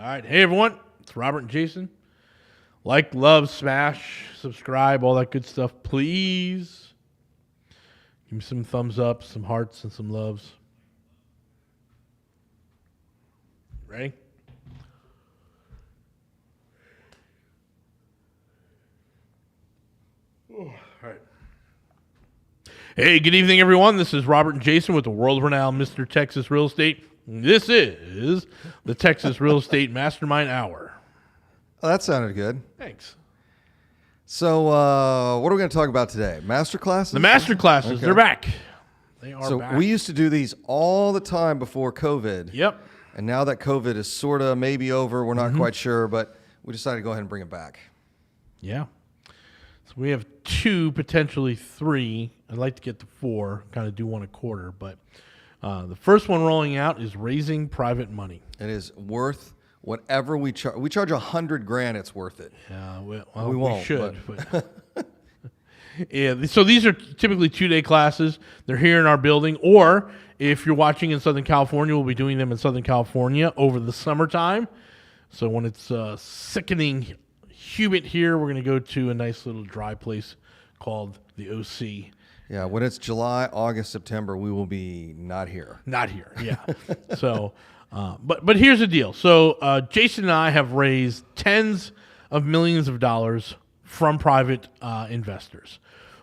All right. Hey, everyone. It's Robert and Jason. Like, love, smash, subscribe, all that good stuff. Please give me some thumbs up, some hearts, and some loves. Ready? All right. Hey, good evening, everyone. This is Robert and Jason with the world-renowned Mr. Texas Real Estate. This is the Texas Real Estate Mastermind Hour. Oh, that sounded good. Thanks. So, what are we going to talk about today? Master classes? The master classes, Okay. they're back. They are So back. we used to do these all the time before COVID. Yep. And now that COVID is sort of maybe over, we're not quite sure, but we decided to go ahead and bring it back. Yeah. So we have 2, potentially 3. I'd like to get to 4, kind of do one a quarter. But the first one rolling out is raising private money. It is worth whatever we charge. We charge $100,000. It's worth it. Yeah, we We won't, should. But yeah. So these are typically 2-day classes. They're here in our building, or if you're watching in Southern California, we'll be doing them in Southern California over the summertime. So when it's sickening humid here, we're going to go to a nice little dry place called the OC. Yeah, when it's July, August, September, we will be not here. Not here, yeah. So, but here's the deal. So Jason and I have raised tens of millions of dollars from private investors,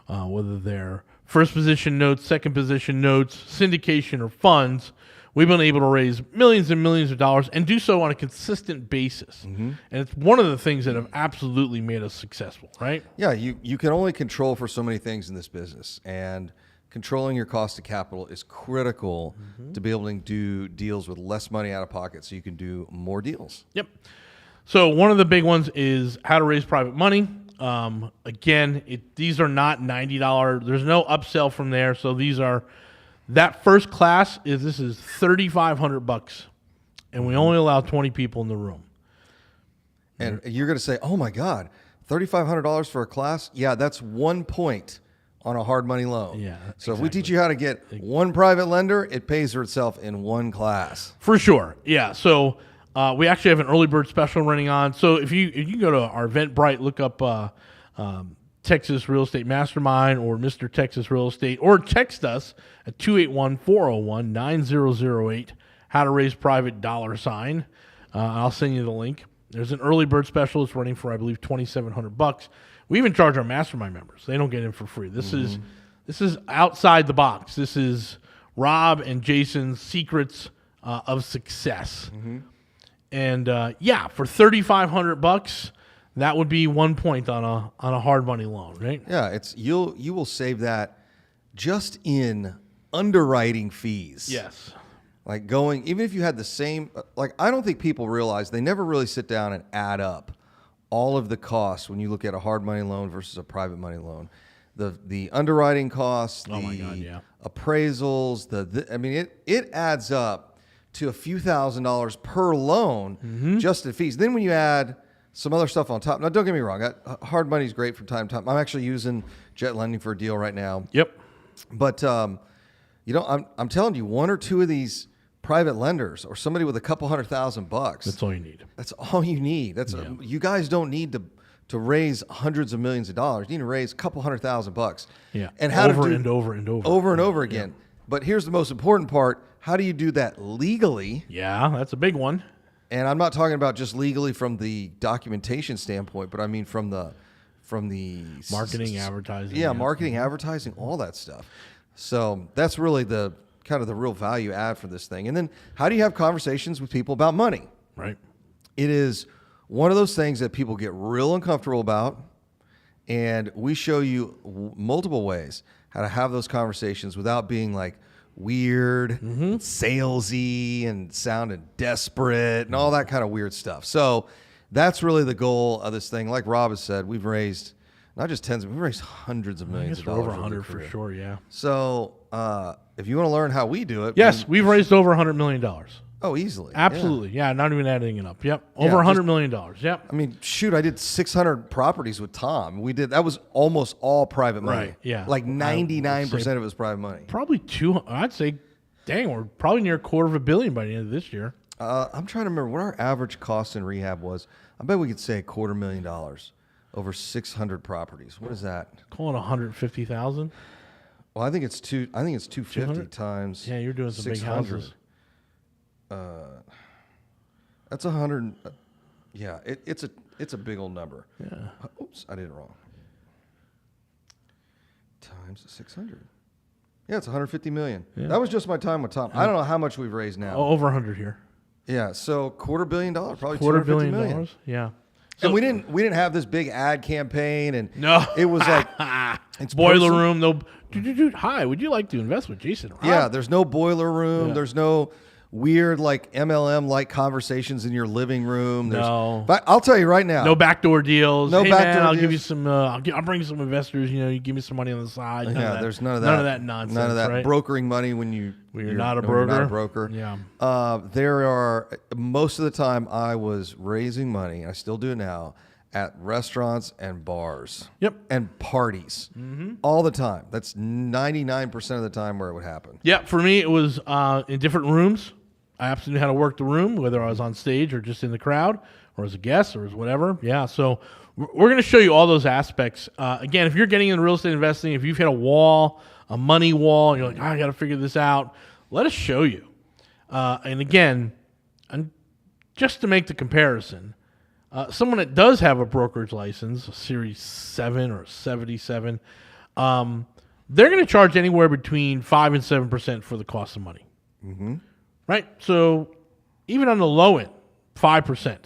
whether they're first position notes, second position notes, syndication, or funds. We've been able to raise millions and millions of dollars and do so on a consistent basis. And it's one of the things that have absolutely made us successful, right? Yeah, you can only control for so many things in this business, and controlling your cost of capital is critical to be able to do deals with less money out of pocket so you can do more deals. Yep. So one of the big ones is how to raise private money. Again, these are not $90. There's no upsell from there. So these are, that first class is $3,500, and we only allow 20 people in the room. And you're going to say, oh my God, $3,500 for a class? Yeah, that's 1 point on a hard money loan. Yeah, So if we teach you how to get one private lender, it pays for itself in one class. For sure. Yeah. So we actually have an early bird special running on. So if you go to our Eventbrite, look up Texas Real Estate Mastermind or Mr. Texas Real Estate, or text us at 281-401-9008, how to raise private $. I'll send you the link. There's an early bird special. It's running for, I believe, $2,700. We even charge our mastermind members. They don't get in for free. This is outside the box. This is Rob and Jason's secrets of success. And yeah, for $3,500, that would be 1 point on a hard money loan, right? Yeah, you will save that just in underwriting fees. Yes. Like even if you had the same, like I don't think people realize, they never really sit down and add up all of the costs when you look at a hard money loan versus a private money loan. The underwriting costs, appraisals, I mean, it adds up to a few $1,000s per loan just in fees. Then when you add some other stuff on top, now don't get me wrong, hard money is great from time to time. I'm actually using Jet Lending for a deal right now. Yep. But I'm telling you, 1 or 2 of these private lenders or somebody with a couple $100,000. That's all you need. That's all you need. You guys don't need to raise hundreds of millions of dollars. You need to raise a couple $100,000. Yeah. And over and over again. Yeah. But here's the most important part. How do you do that legally? Yeah, that's a big one. And I'm not talking about just legally from the documentation standpoint, but I mean from the marketing, advertising. Yeah, marketing, advertising, all that stuff. So that's really the kind of the real value add for this thing. And then how do you have conversations with people about money? Right. It is one of those things that people get real uncomfortable about, and we show you multiple ways how to have those conversations without being like weird, salesy, and sounding desperate, and all that kind of weird stuff. So that's really the goal of this thing. Like Rob has said, we've raised not just tens, we've raised hundreds of millions of dollars. Over 100 for sure, yeah. So if you want to learn how we do it. Yes, we've raised over $100 million. Oh, easily. Absolutely. Yeah, not even adding it up. Yep. Over $100 million. Yep. I mean, shoot, I did 600 properties with Tom. That was almost all private money. Right, yeah. Like 99% of it was private money. Probably I'd say, dang, we're probably near $250 million by the end of this year. I'm trying to remember what our average cost in rehab was. I bet we could say $250,000 over 600 properties. What is that? Call it 150,000. Well, I think it's 250 200? times. Yeah, you're doing some big 600. houses. That's 100. Yeah, it's a big old number. Yeah. Oops, I did it wrong. Times 600. Yeah, it's 150 million. Yeah. That was just my time with Tom. I don't know how much we've raised now. Oh, over 100 here. Yeah, so $250 million, probably $250 $250 million. million. Yeah. And we didn't have this big ad campaign, and No. it was like it's Boiler room. No. Hi, would you like to invest with Jason? Yeah, there's no boiler room. Yeah. There's no weird like MLM like conversations in your living room. No. But I'll tell you right now. No backdoor deals. No Hey, backdoor man, I'll give deals. you some. I'll bring you some investors. You bring me some money on the side. None of that. There's none of that. None of that nonsense. None of that right? brokering money when You're you're not a when you're not a broker. broker. Yeah. There are most of the time I was raising money. I still do it now at restaurants and bars. Yep. And parties all the time. That's 99% of the time where it would happen. Yeah. For me, it was in different rooms. I absolutely knew how to work the room, whether I was on stage or just in the crowd or as a guest or as whatever. Yeah. So we're going to show you all those aspects. Again, if you're getting into real estate investing, if you've hit a wall, a money wall, and you're like, I got to figure this out, let us show you. And again, and just to make the comparison, someone that does have a brokerage license, a Series 7 or 77, they're going to charge anywhere between 5 and 7% for the cost of money. Mm-hmm. Right? So even on the low end, 5%.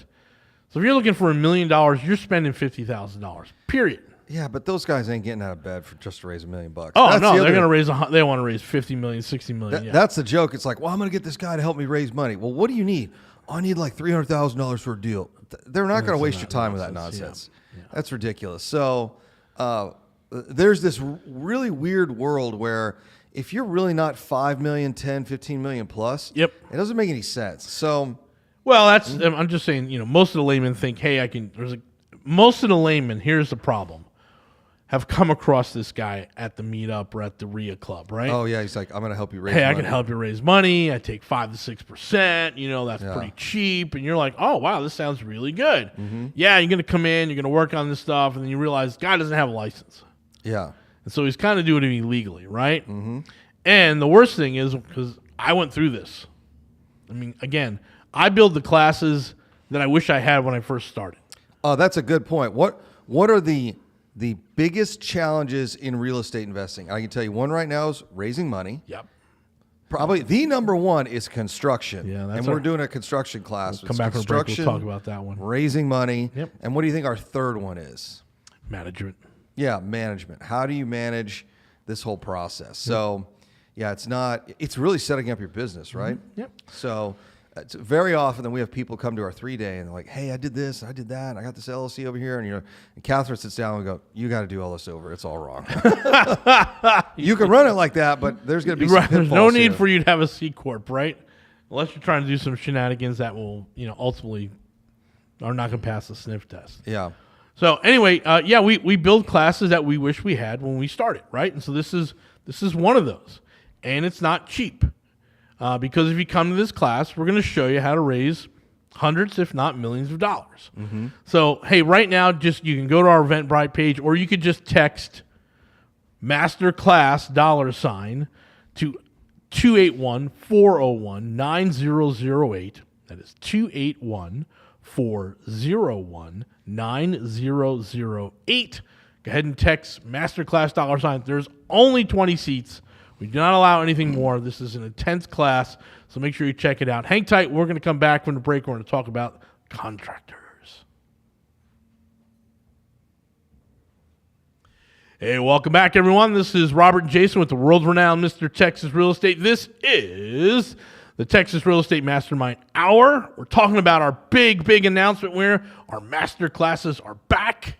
So if you're looking for $1 million, you're spending $50,000, period. Yeah, but those guys ain't getting out of bed for just to raise $1 million. Oh, That's no, the they're other- going to they want to raise 50 million, 60 million. Yeah. That's the joke. It's like, well, I'm going to get this guy to help me raise money. Well, what do you need? Oh, I need like $300,000 for a deal. They're not going to waste your time with that nonsense. Yeah. That's ridiculous. So there's this really weird world where if you're really not 5 million, 10, 15 million plus, Yep. it doesn't make any sense. So Well, that's I'm just saying, most of the laymen think, hey, most of the laymen, here's the problem, have come across this guy at the meetup or at the RIA club, right? oh yeah, he's like, I'm going to help you raise Hey, money. I can help you raise money. I take 5 to 6%. That's pretty cheap. And you're like, oh, wow, this sounds really good. Mm-hmm. Yeah, you're going to come in, you're going to work on this stuff, and then you realize the guy doesn't have a license. Yeah. And so he's kind of doing it illegally, right? Mm-hmm. And the worst thing is, because I went through this. I mean, again, I build the classes that I wish I had when I first started. Oh, that's a good point. What are the biggest challenges in real estate investing? I can tell you one right now is raising money. Yep. Probably the number one is construction. Yeah, that's and we're doing a construction class. Come back from the break, we'll talk about that one. Raising money. Yep. And what do you think our third one is? Management. Yeah, management. How do you manage this whole process? So, yeah, it's really setting up your business, right? Yep. So, it's very often that we have people come to our 3-day and they're like, hey, I did this, I did that, and I got this LLC over here. And, and Catherine sits down and go, you got to do all this over. It's all wrong. You can run it like that, but there's going to be some There's no pitfalls need here. for you to have a C Corp, right? Unless you're trying to do some shenanigans that will, ultimately are not going to pass the sniff test. Yeah. So anyway, we build classes that we wish we had when we started, right? And so this is one of those, and it's not cheap because if you come to this class, we're going to show you how to raise hundreds, if not millions of dollars. Mm-hmm. So hey, right now, you can go to our Eventbrite page, or you could just text Masterclass $ to 281-401-9008. That is 281-401-9008. Go ahead and text Masterclass $. There's only 20 seats. We do not allow anything more. This is an intense class, so make sure you check it out. Hang tight. We're going to come back from the break. We're going to talk about contractors. Hey, welcome back, everyone. This is Robert and Jason with the world-renowned Mr. Texas Real Estate. This is the Texas Real Estate Mastermind Hour. We're talking about our big announcement where our master classes are back.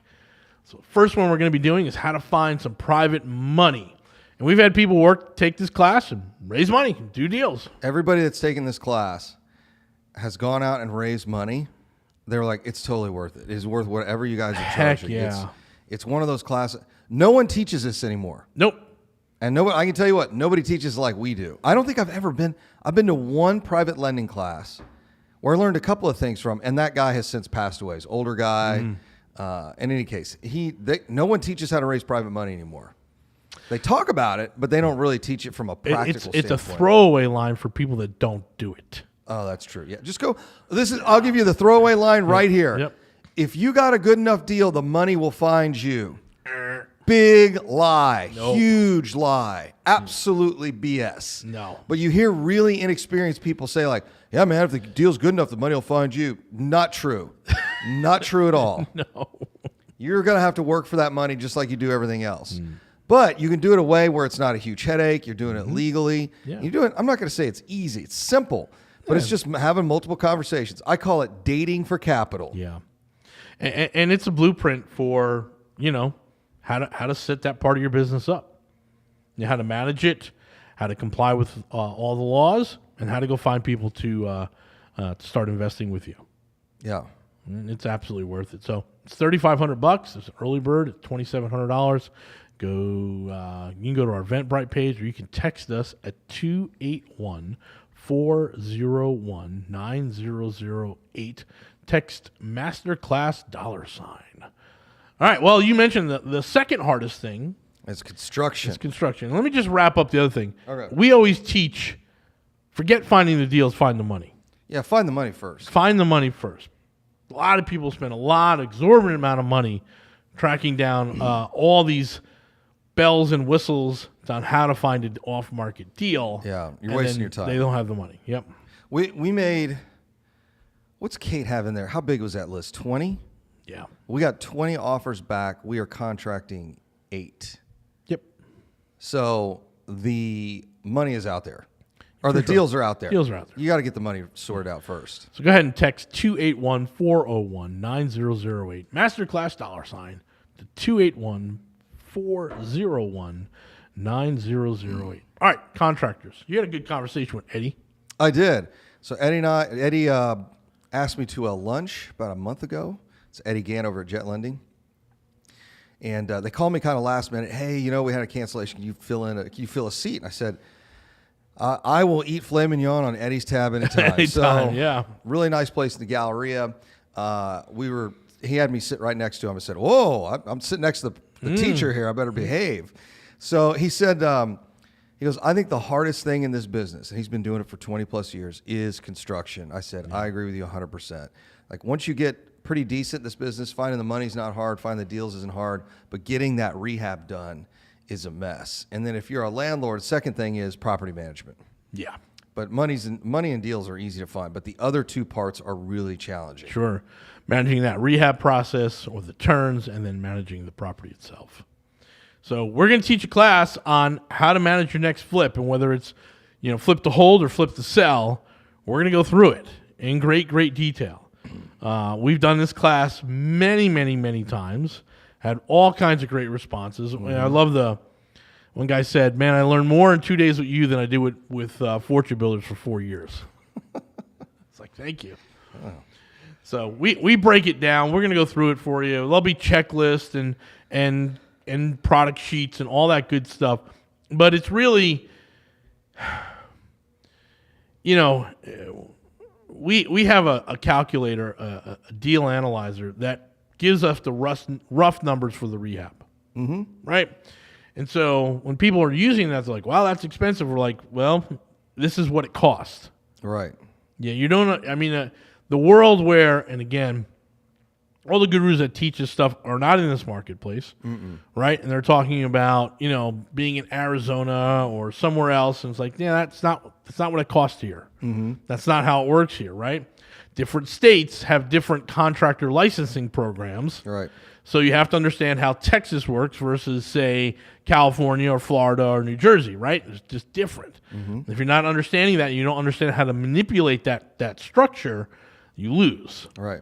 So the first one we're going to be doing is how to find some private money. And we've had people take this class and raise money, do deals. Everybody that's taken this class has gone out and raised money. They're like, it's totally worth it. It's worth whatever you guys are Heck charging. yeah. It's one of those classes. No one teaches this anymore. Nope. And I can tell you what, nobody teaches like we do. I don't think I've been to one private lending class where I learned a couple of things from, and that guy has since passed away. He's an older guy. In any case, no one teaches how to raise private money anymore. They talk about it, but they don't really teach it from a practical standpoint. It's a throwaway line for people that don't do it. Oh, that's true. Yeah, just go. I'll give you the throwaway line right here. Yep. If you got a good enough deal, the money will find you. Big lie. Nope. Huge lie. Absolutely BS. No. But you hear really inexperienced people say like, yeah, man, if the deal's good enough, the money will find you. Not true. Not true at all. No. You're going to have to work for that money just like you do everything else. But you can do it a way where it's not a huge headache. You're doing it legally. Yeah. You do it. I'm not going to say it's easy. It's simple, but it's just having multiple conversations. I call it dating for capital. Yeah. And it's a blueprint for, how to set that part of your business up. How to manage it, how to comply with all the laws, and how to go find people to start investing with you. Yeah. And it's absolutely worth it. So it's $3,500. It's an early bird at $2,700. You can go to our Eventbrite page, or you can text us at 281-401-9008. Text Masterclass $. All right. Well, you mentioned the second hardest thing. It's construction. Let me just wrap up the other thing. Okay. We always teach, forget finding the deals, find the money. Yeah, find the money first. Find the money first. A lot of people spend exorbitant amount of money tracking down all these bells and whistles on how to find an off-market deal. Yeah, you're wasting your time. They don't have the money. Yep. We made, what's Kate have in there? How big was that list? 20? Yeah. We got 20 offers back. We are contracting 8. Yep. So the money is out there. Or the deals are out there. Deals are out there. You got to get the money sorted out first. So go ahead and text 281-401-9008. Masterclass $, to 281-401-9008. All right, contractors. You had a good conversation with Eddie. I did. So Eddie asked me to a lunch about a month ago. It's Eddie Gann over at Jet Lending. And they called me kind of last minute. Hey, we had a cancellation. Can you fill a seat? And I said, I will eat filet mignon on Eddie's tab anytime. Anytime, yeah. Really nice place in the Galleria. He had me sit right next to him. I said, whoa, I'm sitting next to the teacher here. I better behave. So he said, he goes, I think the hardest thing in this business, and he's been doing it for 20 plus years, is construction. I said, I agree with you 100%. Like once you get pretty decent in this business, finding the money's not hard, finding the deals isn't hard, but getting that rehab done is a mess. And then if you're a landlord, second thing is property management. Yeah. But money and deals are easy to find, but the other two parts are really challenging. Sure. Managing that rehab process or the turns, and then managing the property itself. So we're going to teach a class on how to manage your next flip, and whether it's, flip to hold or flip to sell, we're going to go through it in great, great detail. We've done this class many, many, many times. Had all kinds of great responses. Mm-hmm. I love one guy said, man, I learned more in 2 days with you than I did with Fortune Builders for 4 years. It's like, thank you. Oh. So we break it down. We're going to go through it for you. There'll be checklists and product sheets and all that good stuff. But it's really, we have a calculator, a deal analyzer that gives us the rough numbers for the rehab, right? And so when people are using that, they're like, wow, that's expensive. We're like, well, this is what it costs. Right. Yeah, you don't, the world where, and again, all the gurus that teach this stuff are not in this marketplace, right? And they're talking about, being in Arizona or somewhere else. And it's like, yeah, that's not what it costs here. Mm-hmm. That's not how it works here, right? Different states have different contractor licensing programs. Right. So you have to understand how Texas works versus, say, California or Florida or New Jersey, right? It's just different. Mm-hmm. If you're not understanding that, you don't understand how to manipulate that structure, you lose. Right.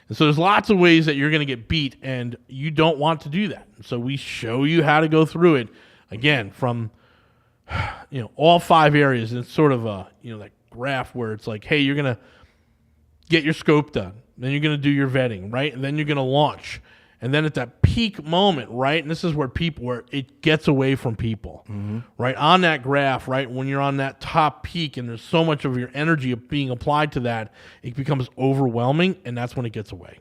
And so there's lots of ways that you're going to get beat, and you don't want to do that. So we show you how to go through it, again, from all 5 areas. And it's sort of that graph where it's like, hey, you're going to get your scope done. Then you're going to do your vetting, right? And then you're going to launch. And then at that peak moment, right? And this is where it gets away from people, right? On that graph, right? When you're on that top peak and there's so much of your energy being applied to that, it becomes overwhelming, and that's when it gets away.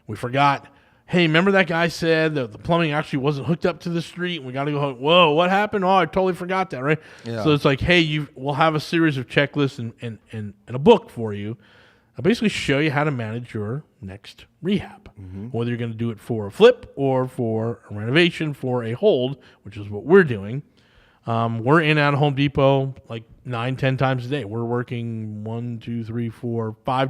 We forgot, hey, remember that guy said that the plumbing actually wasn't hooked up to the street, and we got to go, whoa, what happened? Oh, I totally forgot that, right? Yeah. So it's like, hey, we'll have a series of checklists and a book for you. I'll basically show you how to manage your next rehab, whether you're going to do it for a flip or for a renovation, for a hold, which is what we're doing. We're in and out of Home Depot like 9-10 times a day. We're working 5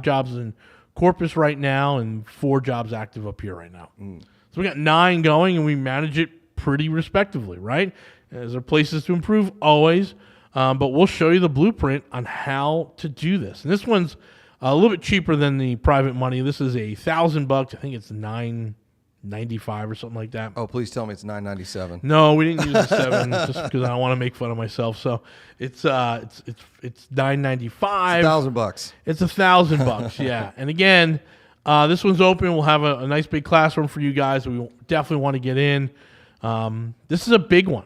jobs in Corpus right now and 4 jobs active up here right now. So we got 9 going, and we manage it pretty respectively, right? Is there places to improve? Always. But we'll show you the blueprint on how to do this. And this one's a little bit cheaper than the private money. This is $1,000. I think it's $9.95 or something like that. Oh, please tell me it's $9.97. No, we didn't use the 7 just because I don't want to make fun of myself. So it's $9.95. $1,000. It's $1,000. Yeah. And again, this one's open. We'll have a nice big classroom for you guys. We definitely want to get in. This is a big one,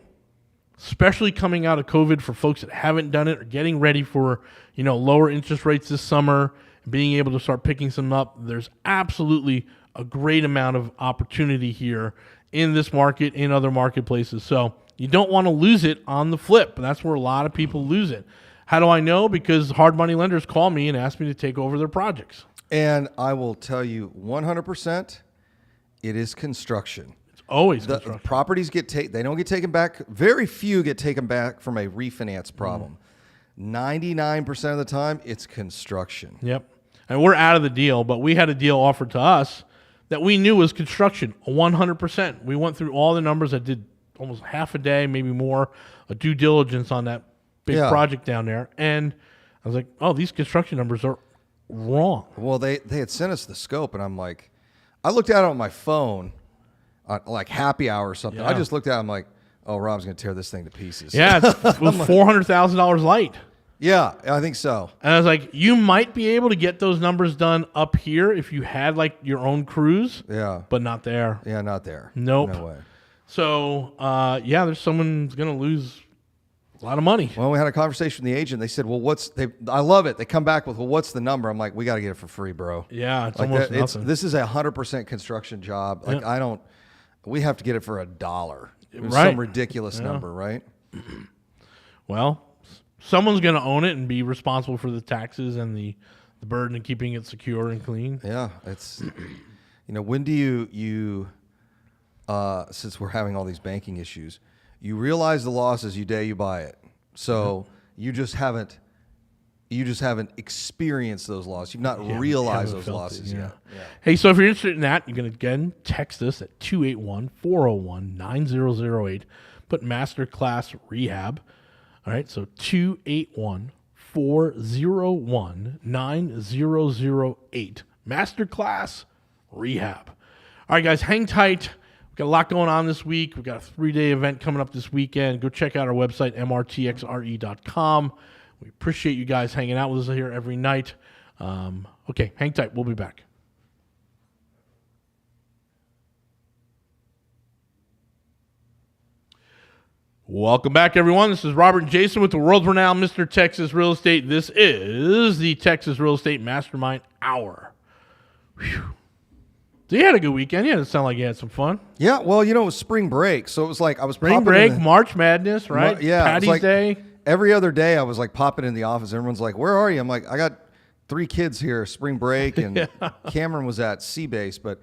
especially coming out of COVID for folks that haven't done it or getting ready for, lower interest rates this summer, being able to start picking some up. There's absolutely a great amount of opportunity here in this market, in other marketplaces. So you don't want to lose it on the flip. That's where a lot of people lose it. How do I know? Because hard money lenders call me and ask me to take over their projects. And I will tell you 100%, it is construction. Always the construction. Properties they don't get taken back. Very few get taken back from a refinance problem. 99% of the time, it's construction. Yep. And we're out of the deal, but we had a deal offered to us that we knew was construction, 100%. We went through all the numbers. I did almost half a day, maybe more, a due diligence on that big project down there. And I was like, oh, these construction numbers are wrong. Well, they had sent us the scope, and I'm like, I looked at it on my phone, like happy hour or something. Yeah. I just looked at it, I'm like, oh, Rob's going to tear this thing to pieces. Yeah, it was $400,000 light. Yeah, I think so. And I was like, you might be able to get those numbers done up here if you had like your own crews. Yeah. But not there. Yeah, not there. Nope. No way. So, there's someone's going to lose a lot of money. Well, we had a conversation with the agent. They said, well, I love it. They come back with, well, what's the number? I'm like, we got to get it for free, bro. Yeah, it's like almost nothing. This is 100% construction job. Like, we have to get it for $1. Right. Some ridiculous number, right? Well, someone's going to own it and be responsible for the taxes and the burden of keeping it secure and clean. Yeah, it's, when do you since we're having all these banking issues, you realize the losses the day you buy it. So you just haven't experienced those losses. You've not realized those losses yet. Yeah. Hey, so if you're interested in that, you can again text us at 281-401-9008. Put Masterclass Rehab. All right, so 281-401-9008. Masterclass Rehab. All right, guys, hang tight. We've got a lot going on this week. We've got a 3-day event coming up this weekend. Go check out our website, mrtxre.com. We appreciate you guys hanging out with us here every night. Okay, hang tight. We'll be back. Welcome back, everyone. This is Robert and Jason with the world-renowned Mr. Texas Real Estate. This is the Texas Real Estate Mastermind Hour. Whew. So you had a good weekend. Yeah, it sounded like you had some fun. Yeah, well, it was spring break, so it was like I was spring break, March Madness, right? Patty's like Day. Every other day, I was like popping in the office. Everyone's like, "Where are you?" I'm like, "I got 3 kids here, spring break," and Cameron was at Seabase, but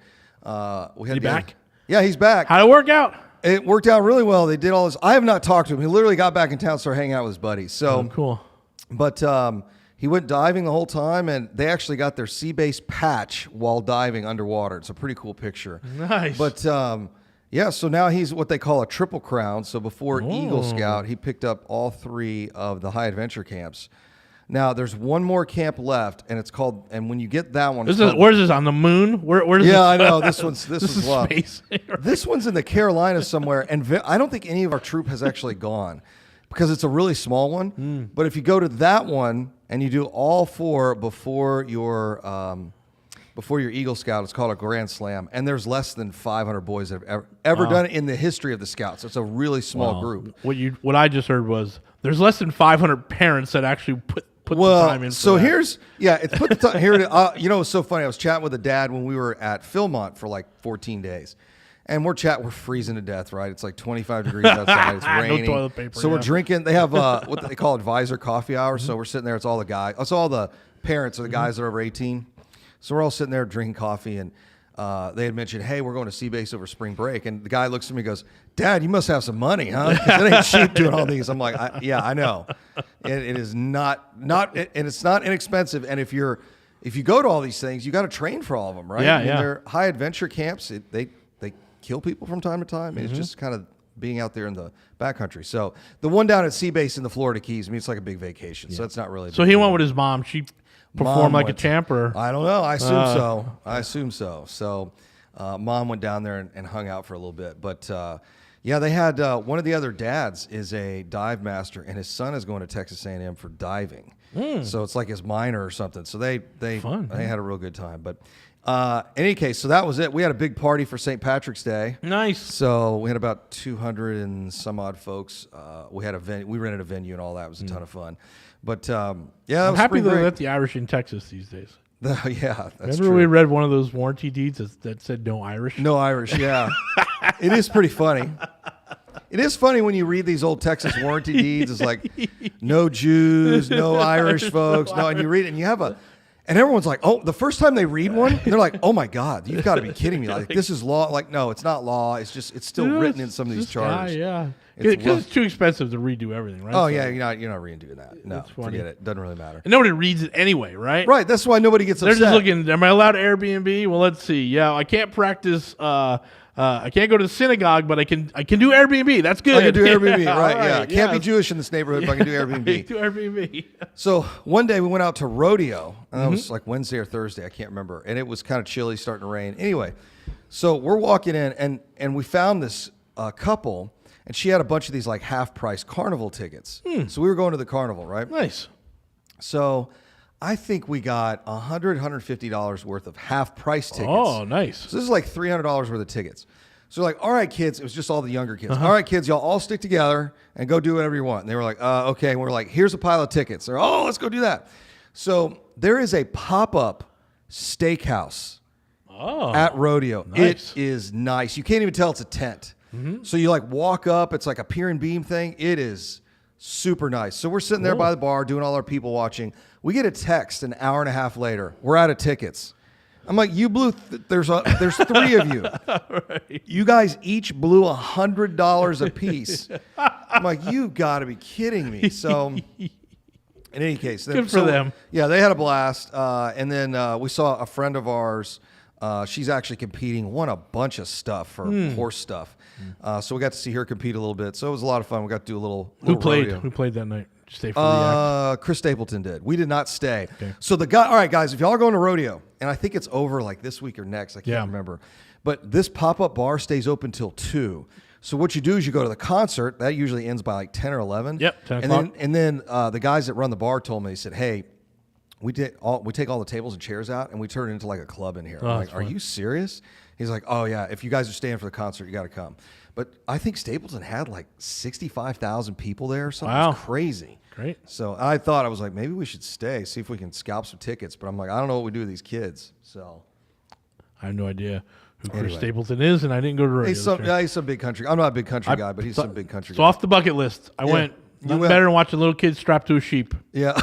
we had back. Yeah, he's back. How'd it work out? It worked out really well. They did all this. I have not talked to him. He literally got back in town, started hanging out with his buddies. So cool. But he went diving the whole time, and they actually got their Seabase patch while diving underwater. It's a pretty cool picture. Nice. But so now he's what they call a triple crown. So before Eagle Scout, he picked up all 3 of the high adventure camps. Now there's one more camp left, and it's called. And when you get that one, where's this on the moon? Where's yeah, this? I know this one's this is space. This one's in the Carolinas somewhere, and I don't think any of our troop has actually gone because it's a really small one. But if you go to that one and you do all 4 before your before your Eagle Scout. It's called a Grand Slam, and there's less than 500 boys that have ever done it in the history of the Scouts. It's a really small group. What I just heard was there's less than 500 parents that actually put the time in. So it's put the time here. You know, it's so funny. I was chatting with a dad when we were at Philmont for like 14 days. And we're freezing to death, right? It's like 25 degrees outside. It's raining. No toilet paper. So we're drinking. They have what they call advisor coffee hour. So we're sitting there. It's all the guys. It's all the parents or the guys that are over 18. So we're all sitting there drinking coffee, and they had mentioned, hey, we're going to Seabase over spring break. And the guy looks at me and goes, Dad, you must have some money, huh? 'Cause it ain't cheap doing all these. I'm like, yeah, I know. It is not, and it's not inexpensive. And if you go to all these things, you got to train for all of them, right? Yeah, I mean, they're high adventure camps. They kill people from time to time. It's just kind of being out there in the backcountry. So the one down at Seabase in the Florida Keys, I mean, it's like a big vacation. So it's not really. So he went with his mom. She performed like a champ, or I don't know. I assume so. So mom went down there and hung out for a little bit. But they had one of the other dads is a dive master, and his son is going to Texas A&M for diving. So it's like his minor or something. So they had a real good time. But in any case, so that was it. We had a big party for St. Patrick's Day. Nice. So we had about 200 and some odd folks. We rented a venue and all that. It was a ton of fun. But I'm happy they let the Irish in Texas these days. Yeah, that's Remember true. we read one of those warranty deeds that said no Irish? No Irish, yeah. It is pretty funny. It is funny when you read these old Texas warranty deeds. It's like, no Jews, no Irish folks. No, and you read it and you have and everyone's like, oh, the first time they read one, they're like, oh my God, you've got to be kidding me. Like, this is law. Like, no, it's not law. It's still written in some of these charters. Because it's too expensive to redo everything, right? Oh, yeah, you're not redoing that. No, forget it. Doesn't really matter. And nobody reads it anyway, right? Right, that's why nobody gets upset. They're just looking, am I allowed Airbnb? Well, let's see. Yeah, I can't practice, I can't go to the synagogue, but I can do Airbnb. That's good. I can do Airbnb, Yeah, right, yeah. Can't be Jewish in this neighborhood, but I can do Airbnb. Do Airbnb. So one day we went out to rodeo, and that was like Wednesday or Thursday, I can't remember, and it was kind of chilly, starting to rain. Anyway, so we're walking in, and we found this couple, and she had a bunch of these like half-price carnival tickets. So we were going to the carnival, right? Nice. So I think we got $150 worth of half-price tickets. Oh, nice. So this is like $300 worth of tickets. So we're like, all right, kids. It was just all the younger kids. All right, kids, y'all all stick together and go do whatever you want. And they were like, okay. And we're like, here's a pile of tickets. They're, let's go do that. So there is a pop-up steakhouse at rodeo. Nice. It is nice. You can't even tell it's a tent. So you like walk up. It's like a pier and beam thing. It is super nice. So we're sitting there by the bar doing all our people watching. We get a text an hour and a half later. We're out of tickets. I'm like, you blew. There's three of you. Right. You guys each blew $100 a piece. I'm like, you got to be kidding me. So, in any case, good for them. Yeah, they had a blast. And then we saw a friend of ours. She's actually competing. Won a bunch of stuff for horse stuff. So we got to see her compete a little bit. So it was a lot of fun. We got to do a little. Who played? rodeo. Who played that night? Stay for the act? Chris Stapleton did. We did not stay. Okay. So all right, guys, if y'all are going to rodeo, and I think it's over like this week or next, I can't remember. But this pop-up bar stays open till 2. So what you do is you go to the concert. That usually ends by like 10 or 11. Yep, 10 o'clock. And then the guys that run the bar told me, they said, hey, we take all the tables and chairs out, and we turn it into like a club in here. I'm like, are you serious? He's like, oh, yeah, if you guys are staying for the concert, you got to come. But I think Stapleton had like 65,000 people there or something. Wow. It was crazy. Great. So I was like, maybe we should stay, see if we can scalp some tickets. But I'm like, I don't know what we do with these kids. So I have no idea who Chris Stapleton is, and I didn't go to rodeo. He's some big country. I'm not a big country guy, but he's some big country guy. So off the bucket list, I went. Nothing better than watching little kids strapped to a sheep. Yeah.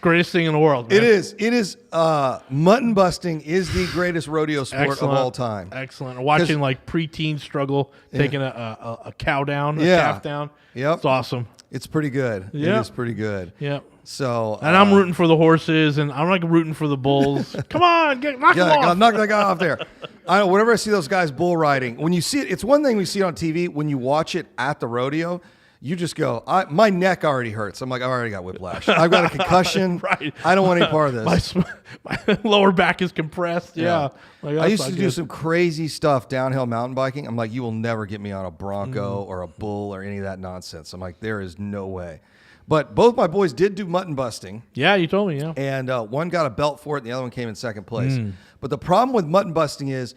Greatest thing in the world, man. It is. Mutton busting is the greatest rodeo sport of all time. Excellent. Watching like preteens struggle, taking a cow down, a calf down. Yep. It's awesome. It's pretty good. It is pretty good. Yep. So, and I'm rooting for the horses, and I'm like rooting for the bulls. Come on, knock them off. Knock that guy off there. Whenever I see those guys bull riding, when you see it, it's one thing we see on TV. When you watch it at the rodeo, you just go, my neck already hurts. I'm like, I already got whiplash. I've got a concussion. Right. I don't want any part of this. My lower back is compressed. Yeah. Like, I used to do some crazy stuff downhill mountain biking. I'm like, you will never get me on a Bronco or a bull or any of that nonsense. I'm like, there is no way. But both my boys did do mutton busting. Yeah, you told me, yeah. And one got a belt for it, and the other one came in second place. But the problem with mutton busting is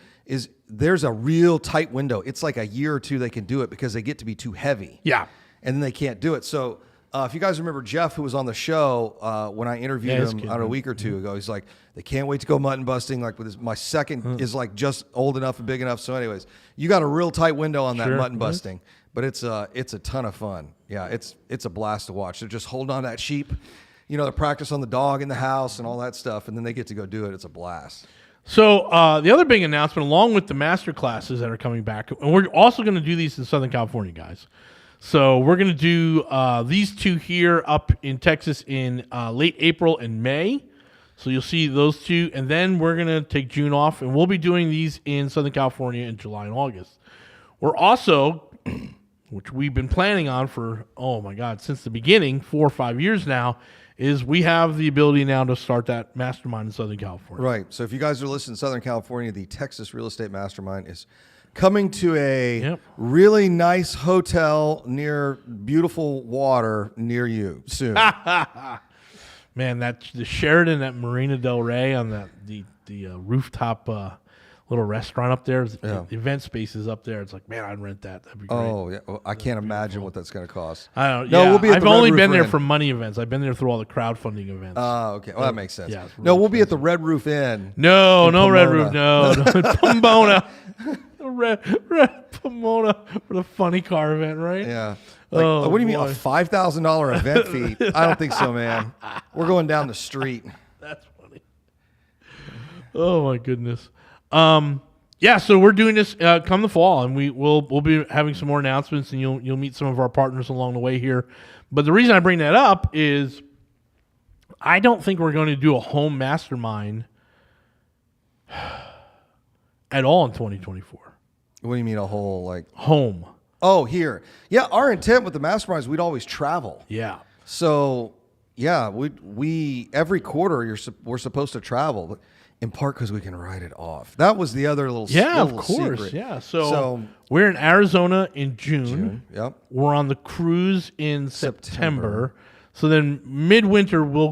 there's a real tight window. It's like a year or two they can do it because they get to be too heavy. Yeah. And then they can't do it. So if you guys remember Jeff, who was on the show when I interviewed him a week or two ago, he's like, they can't wait to go mutton busting. Like with my second is like just old enough and big enough. So anyways, you got a real tight window on that mutton busting. But it's a ton of fun. Yeah, it's a blast to watch. They're just holding on to that sheep, they practice on the dog in the house and all that stuff, and then they get to go do it. It's a blast. So the other big announcement, along with the master classes that are coming back, and we're also going to do these in Southern California, guys. So we're going to do these two here up in Texas in late April and May. So you'll see those two, and then we're going to take June off, and we'll be doing these in Southern California in July and August. We're also which we've been planning on for, oh my God, since the beginning, 4 or 5 years now, is we have the ability now to start that mastermind in Southern California. Right. So if you guys are listening to Southern California, the Texas Real Estate Mastermind is coming to a really nice hotel near beautiful water near you soon. Man, the Sheraton at Marina Del Rey on the rooftop little restaurant up there. The event space is up there. It's like, man, I'd rent that. That'd be great. Oh, yeah. Well, I can't imagine what that's going to cost. I don't know. No, we'll be at I've the only Red been Roof there Inn. for money events. I've been there through all the crowdfunding events. Oh, okay. Well, that makes sense. Yeah, No, we'll be at the Red Roof Inn. No, no Red Roof. No, Pomona. Red Pomona for the funny car event, right? Yeah. Like, what do you mean, a $5,000 event fee? I don't think so, man. We're going down the street. That's funny. Oh, my goodness. Yeah, so we're doing this come the fall, and we'll be having some more announcements, and you'll meet some of our partners along the way here. But the reason I bring that up is I don't think we're going to do a home mastermind at all in 2024. What do you mean a whole home? Oh, here. Yeah, our intent with the masterminds, we'd always travel. Yeah. So, yeah, we every quarter we're supposed to travel, but in part because we can write it off. That was the other little of course. secret. Yeah. So we're in Arizona in June. Yep. We're on the cruise in September. So then midwinter we'll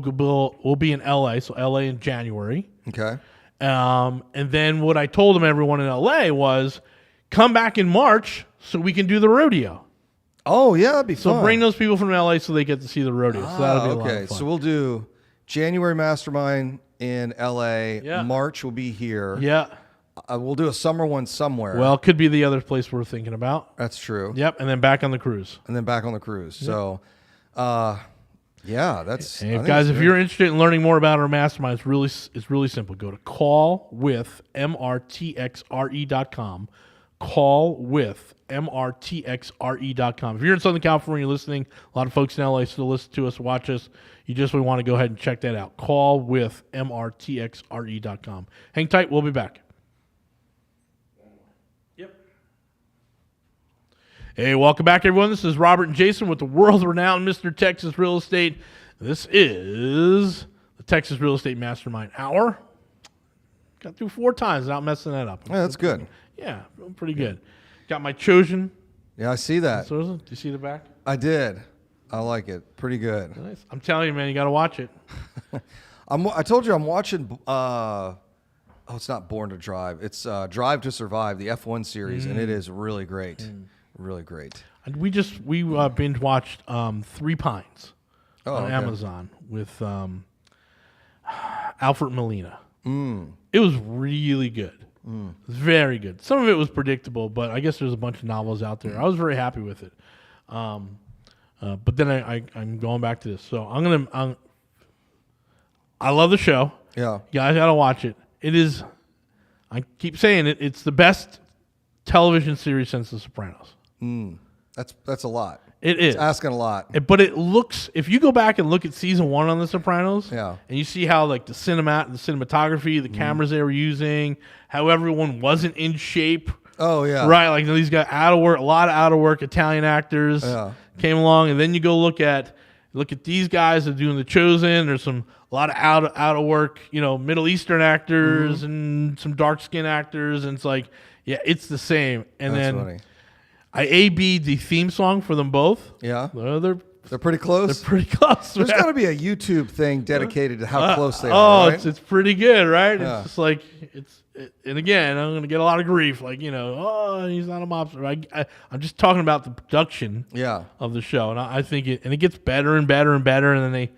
be in LA. So LA in January. Okay. And then what I told everyone in LA was come back in March so we can do the rodeo. Oh yeah, that'd be fun. So bring those people from LA so they get to see the rodeo. So that'll be a lot of fun. So we'll do January mastermind in LA. Yeah. March will be here. Yeah. We'll do a summer one somewhere. Well, it could be the other place we're thinking about. That's true. Yep. And then back on the cruise. And then back on the cruise. Yep. So, yeah, that's. Hey, guys, if you're interested in learning more about our mastermind, it's really simple. Go to callwithmrtxre.com. Callwithmrtxre.com. If you're in Southern California listening, a lot of folks in LA still listen to us, watch us. You just would want to go ahead and check that out. Callwithmrtxre.com. Hang tight. We'll be back. Yep. Hey, welcome back, everyone. This is Robert and Jason with the world-renowned Mr. Texas Real Estate. This is the Texas Real Estate Mastermind Hour. Got through 4 times without messing that up. Yeah, that's good. Yeah, pretty good. Got my Trojan. Yeah, I see that. Do you see the back? I did. I like it. Pretty good. Nice. I'm telling you, man, you got to watch it. I told you I'm watching. It's not Born to Drive. It's Drive to Survive, the F1 series, and it is really great. Really great. We binge watched 3 Pines on Amazon with Alfred Molina. It was really good. It was very good. Some of it was predictable, but I guess there's a bunch of novels out there. I was very happy with it. But then I'm going back to this. So I love the show. Yeah. You guys got to watch it. It is, I keep saying it, it's the best television series since The Sopranos. That's a lot. It is. It's asking a lot. But it looks, if you go back and look at season 1 on The Sopranos, and you see how like the cinematography, the cameras they were using, how everyone wasn't in shape. Oh yeah. Right, like these guys a lot of out of work Italian actors came along, and then you go look at these guys that are doing The Chosen. There's a lot of out of work, Middle Eastern actors and some dark skin actors, and it's like, yeah, it's the same. And That's then funny. I A/B'd the theme song for them both. Yeah. They're They're pretty close. They're pretty close. There's man. got to be a YouTube thing dedicated to how close they are. Oh, Right? it's pretty good, right? Yeah. It's just like and again, I'm gonna get a lot of grief. Like oh, he's not a mobster. I'm just talking about the production Yeah. of the show, and I think it gets better and better and better. And then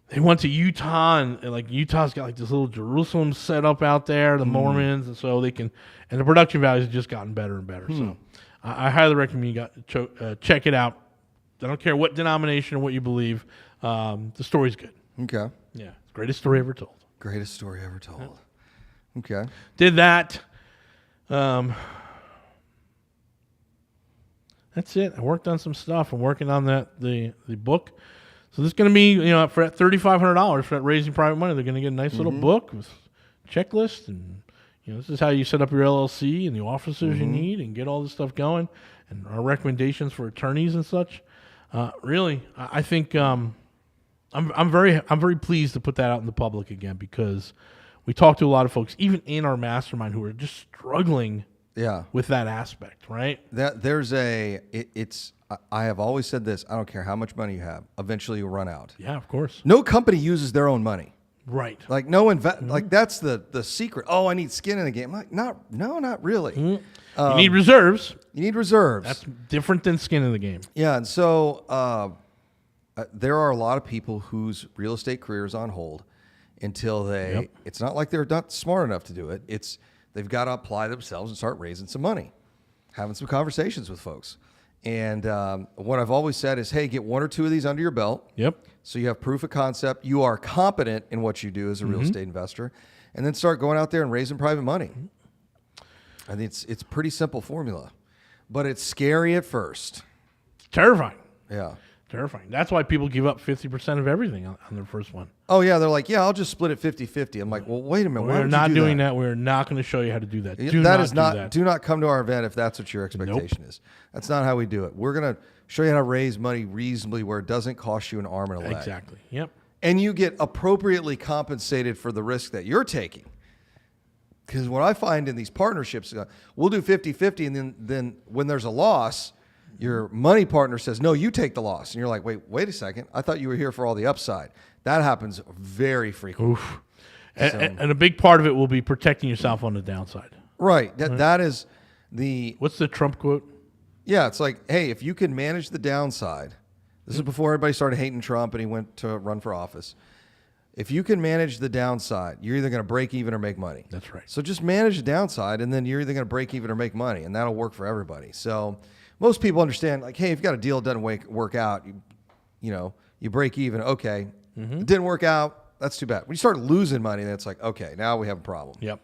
they went to Utah, and like Utah's got like this little Jerusalem set up out there, the Mormons, and so they can. And the production values have just gotten better and better. So I highly recommend you check it out. I don't care what denomination or what you believe. The story's good. Okay. Yeah, it's the greatest story ever told. Greatest story ever told. Okay. Did that. That's it. I worked on some stuff. I'm working on the book. So this is going to be, for that $3,500 for that Raising Private Money, they're going to get a nice little book with checklist and this is how you set up your LLC and the officers you need and get all this stuff going and our recommendations for attorneys and such. Really, I think I'm very pleased to put that out in the public again because we talk to a lot of folks, even in our mastermind, who are just struggling with that aspect, right? I have always said this, I don't care how much money you have, eventually you'll run out. Yeah, of course. No company uses their own money. Right. Like like that's the secret. Oh, I need skin in the game. Like, not really. You need reserves. You need reserves. That's different than skin in the game. Yeah, and so there are a lot of people whose real estate career is on hold until it's not like they're not smart enough to do it. It's they've got to apply themselves and start raising some money, having some conversations with folks. And what I've always said is, hey, get one or two of these under your belt. Yep. So you have proof of concept. You are competent in what you do as a real estate investor. And then start going out there and raising private money. I think it's pretty simple formula. But it's scary at first. It's terrifying. Yeah. Terrifying. That's why people give up 50% of everything on their first one. Oh, yeah. They're like, yeah, I'll just split it 50-50. I'm like, well, wait a minute. Why We're would not you do doing that. We're not going to show you how to do that. Do not come to our event if that's what your expectation is. That's not how we do it. We're going to show you how to raise money reasonably where it doesn't cost you an arm and a leg. Exactly. Yep. And you get appropriately compensated for the risk that you're taking. Because what I find in these partnerships, we'll do 50-50, and then when there's a loss, your money partner says, no, you take the loss. And you're like, wait a second. I thought you were here for all the upside. That happens very frequently. Oof. And a big part of it will be protecting yourself on the downside. Right. That is the... What's the Trump quote? Yeah, it's like, hey, if you can manage the downside, this is before everybody started hating Trump and he went to run for office. If you can manage the downside, you're either going to break even or make money. That's right. So just manage the downside, and then you're either going to break even or make money, and that'll work for everybody. So most people understand, like, hey, if you've got a deal that doesn't work out, you break even. Okay, it didn't work out. That's too bad. When you start losing money, then it's like, okay, now we have a problem. Yep.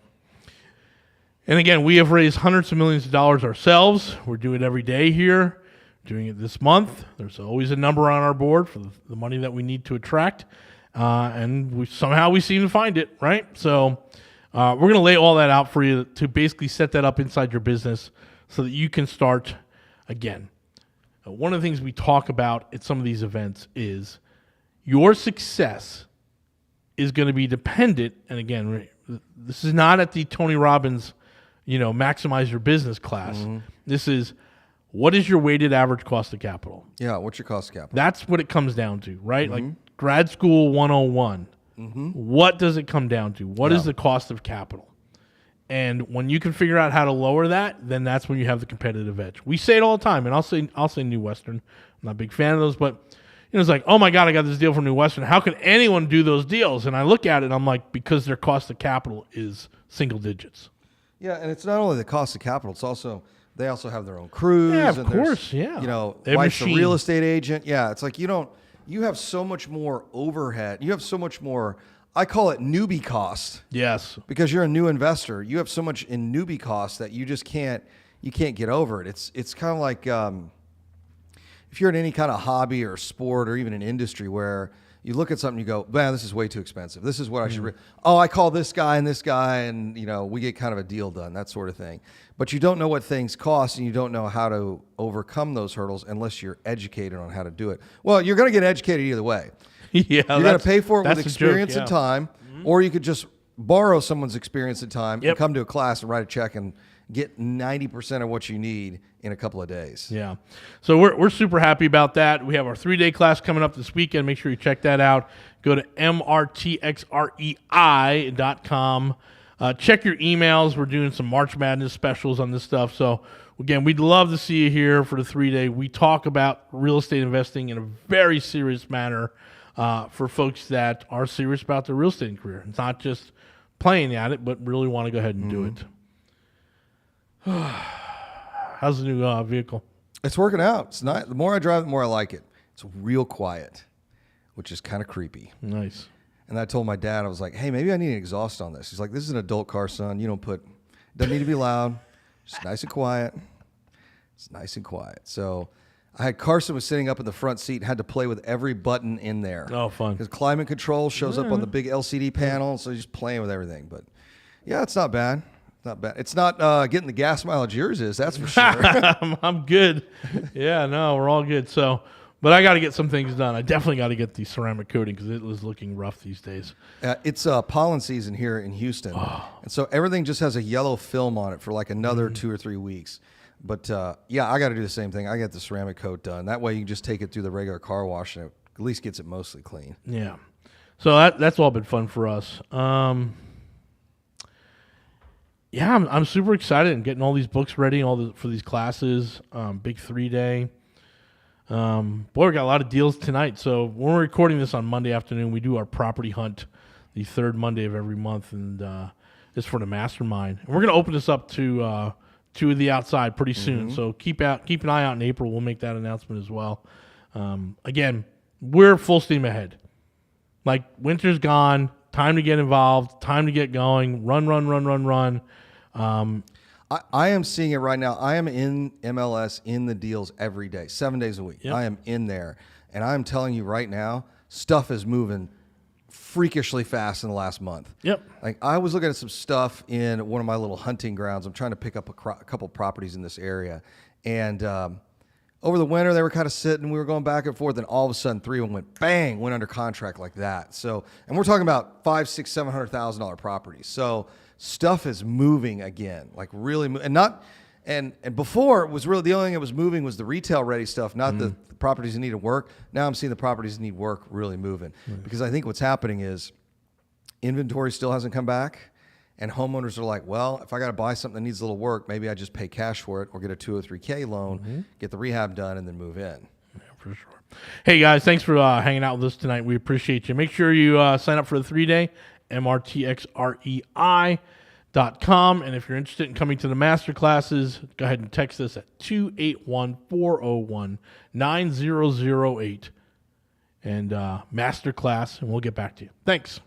And again, we have raised hundreds of millions of dollars ourselves. We're doing it every day here, doing it this month. There's always a number on our board for the money that we need to attract. And we seem to find it, right? So we're going to lay all that out for you to basically set that up inside your business so that you can start again. One of the things we talk about at some of these events is your success is going to be dependent, and again, this is not at the Tony Robbins, maximize your business class. Mm-hmm. This is, what is your weighted average cost of capital? Yeah, what's your cost of capital? That's what it comes down to, right? Mm-hmm. Like grad school 101. Mm-hmm. What does it come down to? What is the cost of capital? And when you can figure out how to lower that, then that's when you have the competitive edge. We say it all the time, and I'll say New Western. I'm not a big fan of those, but it's like, oh my God, I got this deal from New Western. How can anyone do those deals? And I look at it, and I'm like, because their cost of capital is single digits. Yeah, and it's not only the cost of capital; it's also they also have their own crews. Yeah, of course. Yeah, wife's a real estate agent. Yeah, it's like you have so much more overhead. You have so much more. I call it newbie cost. Yes, because you're a new investor. You have so much in newbie cost that you just can't get over it. It's kind of like if you're in any kind of hobby or sport or even an industry where you look at something, you go, man, this is way too expensive. This is what I should. I call this guy, and we get kind of a deal done, that sort of thing. But you don't know what things cost, and you don't know how to overcome those hurdles unless you're educated on how to do it. Well, you're going to get educated either way. Yeah, you're going to pay for it with experience and time, or you could just borrow someone's experience and time and come to a class and write a check and get 90% of what you need in a couple of days. Yeah. So we're super happy about that. We have our 3-day class coming up this weekend. Make sure you check that out. Go to mrtxrei.com. Check your emails. We're doing some March Madness specials on this stuff. So, again, we'd love to see you here for the 3-day. We talk about real estate investing in a very serious manner for folks that are serious about their real estate career. It's not just playing at it, but really want to go ahead and do it. How's the new vehicle? It's working out. It's not. The more I drive, the more I like it. It's real quiet, which is kind of creepy. Nice. And I told my dad, I was like, hey, maybe I need an exhaust on this. He's like, this is an adult car, son. You don't put, doesn't need to be loud. Just nice and quiet. It's nice and quiet. So I had Carson was sitting up in the front seat, had to play with every button in there. Oh, fun. Because climate control shows up on the big LCD panel, so he's just playing with everything. But yeah, it's not bad. Not bad. It's not getting the gas mileage yours is, that's for sure. I'm good. Yeah, no, we're all good. So, but I got to get some things done. I definitely got to get the ceramic coating because it was looking rough these days. It's pollen season here in Houston, and so everything just has a yellow film on it for like another 2 or 3 weeks. But yeah, I got to do the same thing. I got the ceramic coat done. That way you can just take it through the regular car wash and it at least gets it mostly clean. Yeah. So that's all been fun for us. Yeah, I'm super excited and getting all these books ready for these classes. Big 3-day. Boy, we got a lot of deals tonight. So when we're recording this on Monday afternoon, we do our property hunt the third Monday of every month, and it's for the mastermind. And we're going to open this up to the outside pretty soon. So keep an eye out in April. We'll make that announcement as well. Again, we're full steam ahead. Like, winter's gone. Time to get involved. Time to get going. Run. I am seeing it right now. I am in MLS in the deals every day, 7 days a week. Yep. I am in there. And I'm telling you right now, stuff is moving freakishly fast in the last month. Yep. Like, I was looking at some stuff in one of my little hunting grounds. I'm trying to pick up a couple properties in this area. And over the winter, they were kind of sitting. We were going back and forth. And all of a sudden, 3 of them went bang, went under contract like that. So, and we're talking about $500,000, $600,000, $700,000 properties. So stuff is moving again, like really, and before it was really the only thing that was moving was the retail ready stuff, not the properties that need to work. Now I'm seeing the properties that need work really moving because I think what's happening is inventory still hasn't come back, and homeowners are like, well, if I got to buy something that needs a little work, maybe I just pay cash for it or get a 203K loan, get the rehab done, and then move in. Yeah, for sure. Hey, guys, thanks for hanging out with us tonight. We appreciate you. Make sure you sign up for the 3-day, mrtxrei.com. And if you're interested in coming to the master classes, go ahead and text us at 281-401-9008 and master class, and we'll get back to you. Thanks.